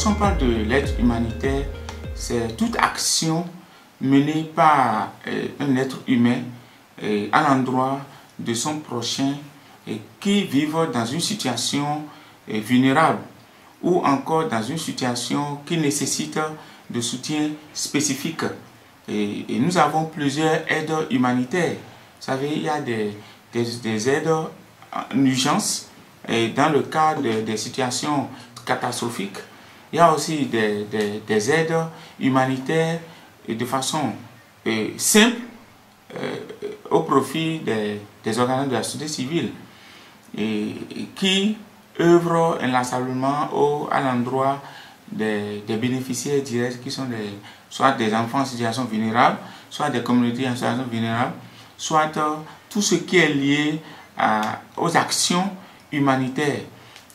lorsqu'on parle de l'aide humanitaire, c'est toute action menée par un être humain à l'endroit de son prochain qui vit dans une situation vulnérable ou encore dans une situation qui nécessite de soutien spécifique. Et nous avons plusieurs aides humanitaires. Vous savez, il y a des aides en urgence et dans le cas des situations catastrophiques. Il y a aussi des aides humanitaires de façon simple au profit des organismes de la société civile et qui œuvrent inlassablement à l'endroit des bénéficiaires directs qui sont soit des enfants en situation vulnérable, soit des communautés en situation vulnérable, soit tout ce qui est lié aux actions humanitaires.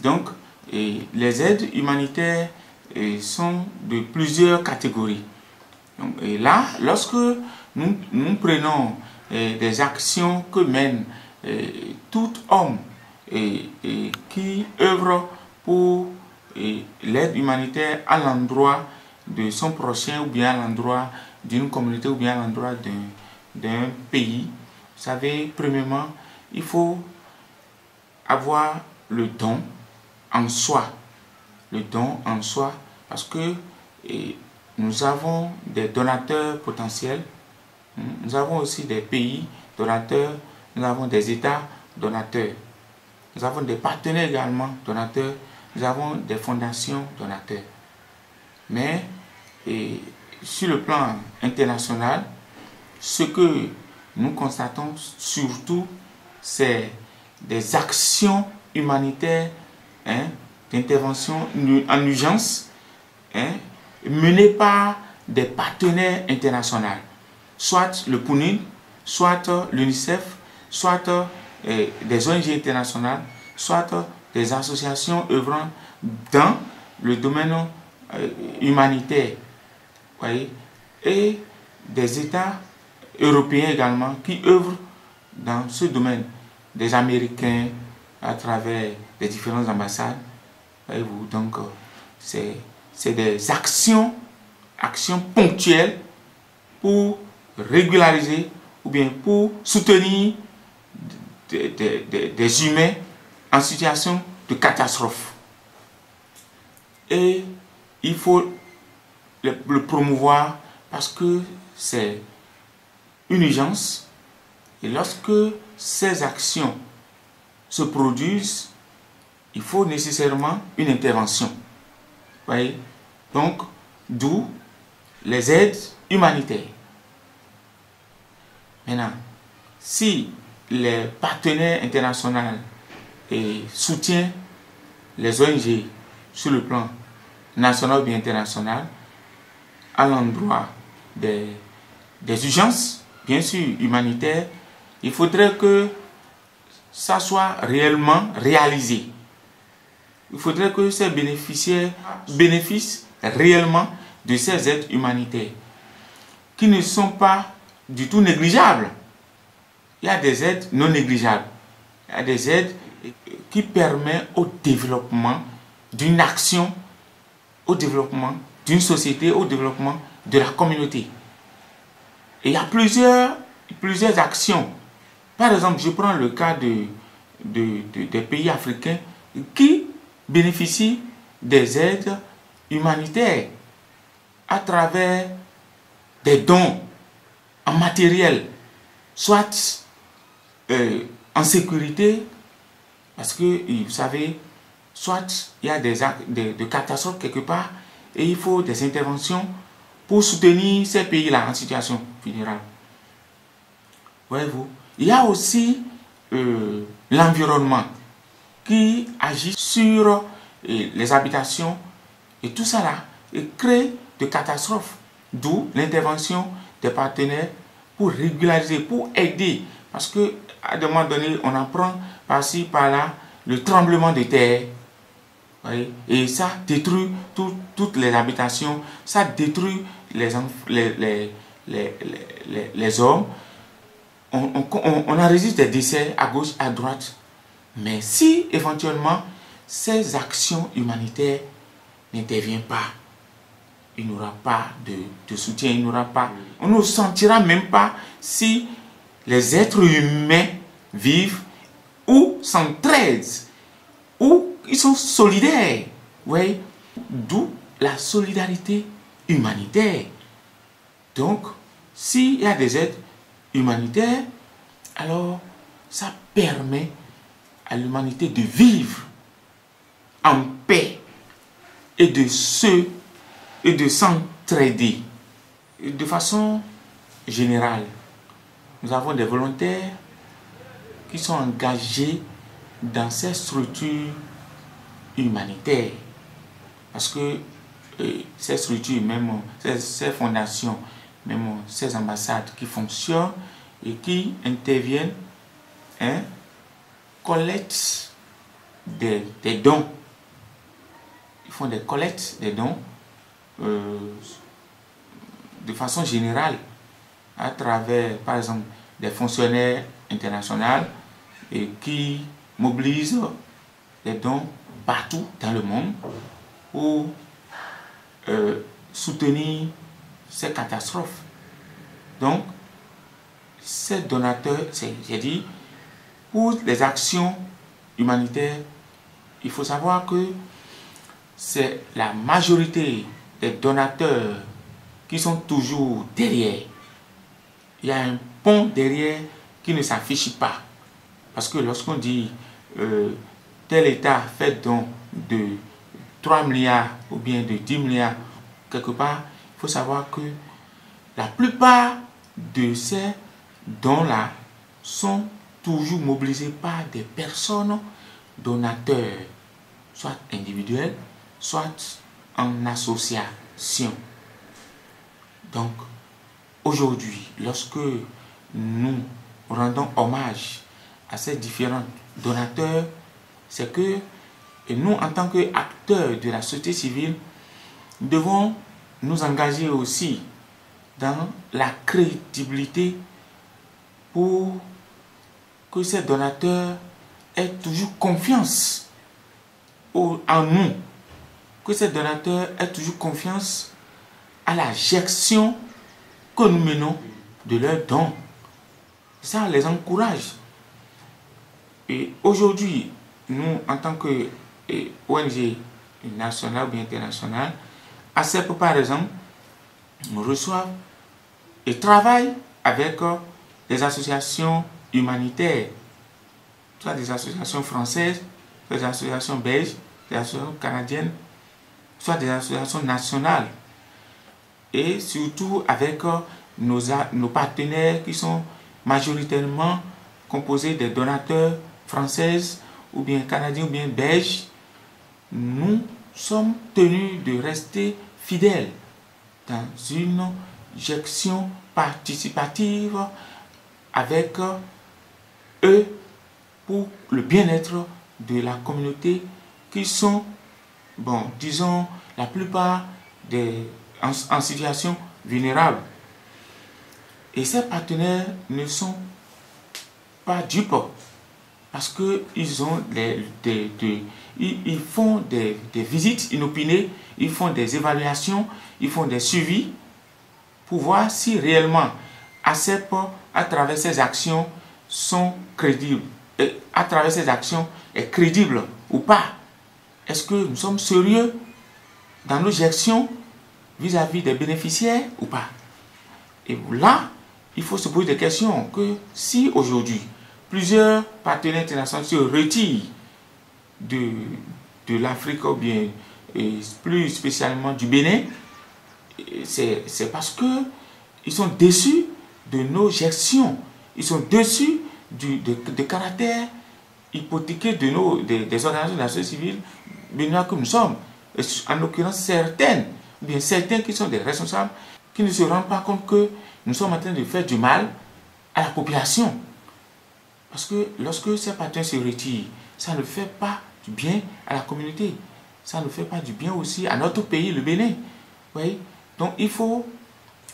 Donc, les aides humanitaires sont de plusieurs catégories. Donc, et là, lorsque nous prenons des actions que mène tout homme qui œuvre pour l'aide humanitaire à l'endroit de son prochain ou bien à l'endroit d'une communauté ou bien à l'endroit d'un pays, vous savez, premièrement, il faut avoir le don en soi. Le don en soi, parce que nous avons des donateurs potentiels, nous avons aussi des pays donateurs, nous avons des États donateurs, nous avons des partenaires également donateurs, nous avons des fondations donateurs. Mais sur le plan international, ce que nous constatons surtout, c'est des actions humanitaires, d'intervention en urgence, menées par des partenaires internationaux, soit le PNUD, soit l'UNICEF, soit des ONG internationales, soit des associations œuvrant dans le domaine humanitaire, voyez, et des États européens également qui œuvrent dans ce domaine, des Américains à travers les différentes ambassades, voyez-vous. Donc c'est des actions ponctuelles pour régulariser ou bien pour soutenir des humains en situation de catastrophe. Et il faut le promouvoir parce que c'est une urgence. Et lorsque ces actions se produisent, il faut nécessairement une intervention. Voyez? Donc, d'où les aides humanitaires. Maintenant, si les partenaires internationaux soutiennent les ONG sur le plan national ou bien international, à l'endroit des urgences, bien sûr humanitaires, il faudrait que ça soit réellement réalisé. Il faudrait que ces bénéficiaires bénéficient réellement de ces aides humanitaires, qui ne sont pas du tout négligeables. Il y a des aides non négligeables. Il y a des aides qui permettent au développement d'une action, au développement d'une société, au développement de la communauté. Et il y a plusieurs actions. Par exemple, je prends le cas des pays africains qui bénéficient des aides humanitaires à travers des dons en matériel, soit en sécurité, parce que, vous savez, soit il y a des catastrophes quelque part et il faut des interventions pour soutenir ces pays-là en situation vulnérable. Voyez-vous, il y a aussi l'environnement qui agit sur les habitations et tout ça là et crée des catastrophes, d'où l'intervention des partenaires pour régulariser, pour aider, parce que à un moment donné on apprend par-ci par-là le tremblement de terre, voyez, et ça détruit toutes les habitations, ça détruit les hommes. On enregistre des décès à gauche, à droite. Mais si éventuellement ces actions humanitaires n'intervient pas, il n'aura pas de soutien, il n'aura pas, on ne sentira même pas si les êtres humains vivent ou s'entraident, ou ils sont solidaires. Vous voyez, d'où la solidarité humanitaire. Donc, s'il y a des aides humanitaires, alors ça permet à l'humanité de vivre en paix et de s'entraider. De façon générale, nous avons des volontaires qui sont engagés dans ces structures humanitaires. Parce que ces structures, même ces fondations, même ces ambassades qui fonctionnent et qui interviennent, collectent des dons. Ils font des collectes des dons de façon générale à travers, par exemple, des fonctionnaires internationaux et qui mobilisent des dons partout dans le monde pour soutenir ces catastrophes. Donc, ces donateurs, j'ai dit, pour les actions humanitaires, il faut savoir que c'est la majorité des donateurs qui sont toujours derrière. Il y a un pont derrière qui ne s'affiche pas. Parce que lorsqu'on dit tel État fait don de 3 milliards ou bien de 10 milliards, quelque part, il faut savoir que la plupart de ces dons-là sont toujours mobilisés par des personnes donateurs, soit individuels, soit en association. Donc, aujourd'hui, lorsque nous rendons hommage à ces différents donateurs, c'est que nous, en tant qu'acteurs de la société civile, nous devons nous engager aussi dans la crédibilité pour que ces donateurs aient toujours confiance en nous, que ces donateurs aient toujours confiance à la gestion que nous menons de leurs dons. Ça les encourage. Et aujourd'hui, nous, en tant que ONG nationale ou internationale, ACEP par exemple, nous reçoivent et travaillent avec des associations humanitaires, soit des associations françaises, soit des associations belges, des associations canadiennes, soit des associations nationales. Et surtout avec nos partenaires qui sont majoritairement composés des donateurs françaises ou bien canadiens ou bien belges. Nous sommes tenus de rester fidèles dans une gestion participative avec eux pour le bien-être de la communauté qui sont, bon, disons, la plupart en situation vulnérable. Et ces partenaires ne sont pas dupes parce qu'ils ils font des visites inopinées, ils font des évaluations, ils font des suivis pour voir si réellement ACEP, à travers ses actions, sont crédibles. Et à travers ces actions, est crédible ou pas. Est-ce que nous sommes sérieux dans nos gestions vis-à-vis des bénéficiaires ou pas? Et là, il faut se poser des questions que si aujourd'hui, plusieurs partenaires internationaux se retirent de l'Afrique ou bien et plus spécialement du Bénin, c'est parce qu'ils sont déçus de nos gestions. Ils sont déçus de caractère hypothéqué des organisations de la société civile béninoises que nous sommes. En l'occurrence, certains qui sont des responsables qui ne se rendent pas compte que nous sommes en train de faire du mal à la population. Parce que lorsque ces partenaires se retirent, ça ne fait pas du bien à la communauté. Ça ne fait pas du bien aussi à notre pays, le Bénin. Oui? Donc il faut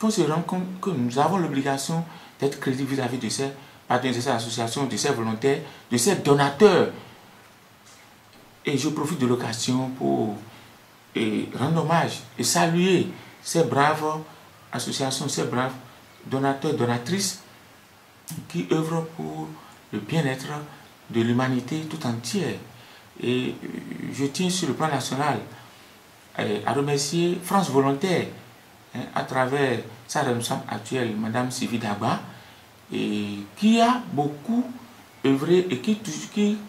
qu'on se rende compte que nous avons l'obligation d'être crédibles vis-à-vis de ces partenaires, de ces associations, de ces volontaires, de ces donateurs. Et je profite de l'occasion pour rendre hommage et saluer ces braves associations, ces braves donateurs, donatrices qui œuvrent pour le bien-être de l'humanité tout entière. Et je tiens sur le plan national à remercier France Volontaire à travers sa responsable actuelle, Madame Sylvie Dagba, et qui a beaucoup œuvré et qui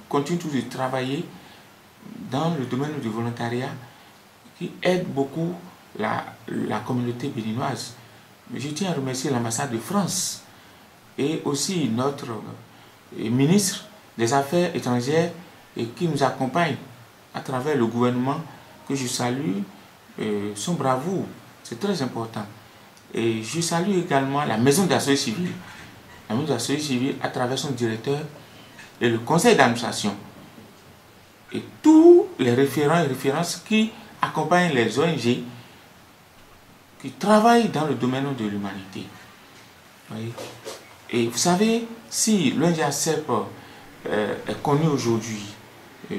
continue toujours de travailler dans le domaine du volontariat, qui aide beaucoup la communauté béninoise. Je tiens à remercier l'ambassade de France et aussi notre ministre des Affaires étrangères et qui nous accompagne à travers le gouvernement, que je salue son bravoure, c'est très important. Et je salue également la maison de la société civile, la maison de la société civile à travers son directeur et le conseil d'administration et tous les référents et références qui accompagnent les ONG qui travaillent dans le domaine de l'humanité. Et vous savez, si l'ONG ACEP est connu aujourd'hui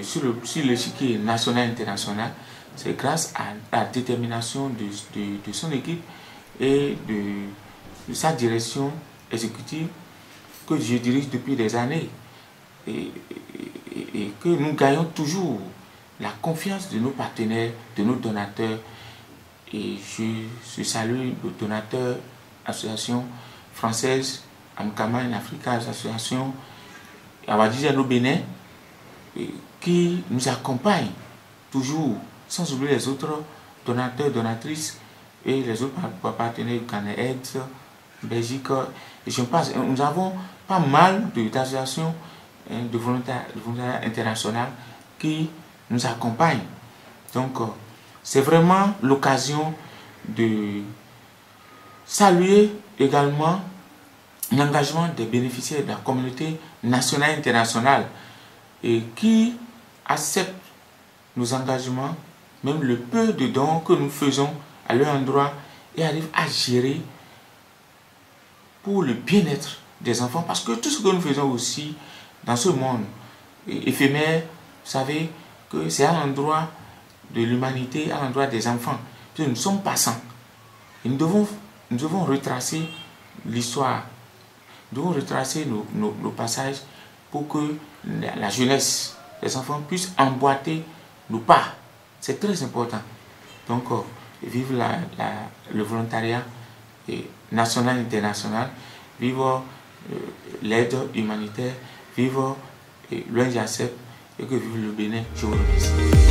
sur l'échiquier national et international, c'est grâce à la détermination de son équipe et de sa direction exécutive que je dirige depuis des années et que nous gagnons toujours la confiance de nos partenaires, de nos donateurs. Et je salue le donateur association française Amkama in Africa, association Awadija au Bénin, qui nous accompagne toujours, sans oublier les autres donateurs, donatrices et les autres partenaires Canada, Belgique, et je passe. Nous avons pas mal d'associations de volontariat international qui nous accompagnent. Donc, c'est vraiment l'occasion de saluer également l'engagement des bénéficiaires de la communauté nationale et internationale et qui acceptent nos engagements, même le peu de dons que nous faisons à leur endroit, et arrivent à gérer pour le bien-être des enfants, parce que tout ce que nous faisons aussi dans ce monde éphémère, vous savez que c'est à l'endroit de l'humanité, à l'endroit des enfants, que nous sommes passants. Et nous devons retracer l'histoire, nous devons retracer nos passages pour que la jeunesse, les enfants puissent emboîter nos pas. C'est très important. Donc, vive le volontariat national et international, vive l'aide humanitaire, vive l'ONG ACEP et que vive le Bénin. Je vous remercie.